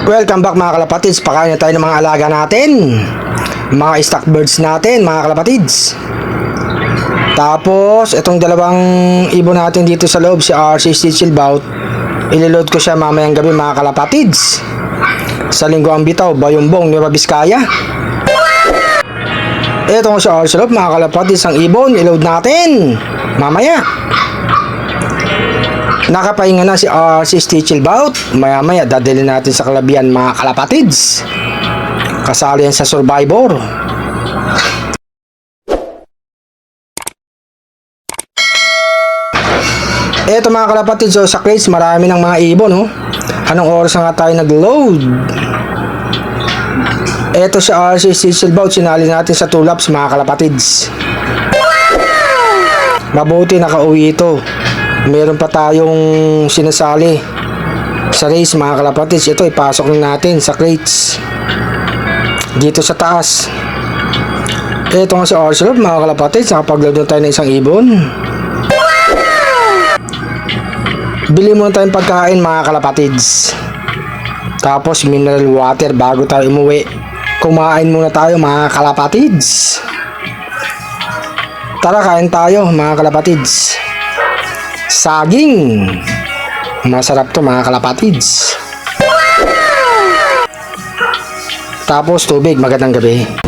Welcome back mga kalapatids. Pakain na tayo ng mga alaga natin, mga stock birds natin mga kalapatids. Tapos itong dalawang ibon natin dito sa loob, si RC Stichelbout, ililod ko siya mamayang gabi mga kalapatids sa Linggo ang Bitaw, Bayumbong, Nueva Vizcaya. Ito nga si RC Love mga kalapatids, ang ibon ilod natin mamaya. Nakapahinga na si RC Stichelbout. Maya dadalhin natin sa Kalabian mga kalapatids. Kasali yan sa Survivor. Eto mga kalapatids, so sa crates marami ng mga ibon, oh. Anong oras na nga tayo nag-load? Eto si RC Stichelbout, sinali natin sa Tullaps mga kalapatids. Mabuti nakauwi ito. Meron pa tayong sinasali sa race mga kalapatids. Ito ipasok na natin sa crates dito sa taas. Ito nga si Arcelot mga kalapatids, nakapag-load na tayo ng isang ibon. Bili muna tayong pagkain mga kalapatids, tapos mineral water bago tayo umuwi. Kumain muna tayo mga kalapatids. Tara, kain tayo mga kalapatids. Saging, masarap to mga kalapatids. Tapos tubig. Magandang gabi.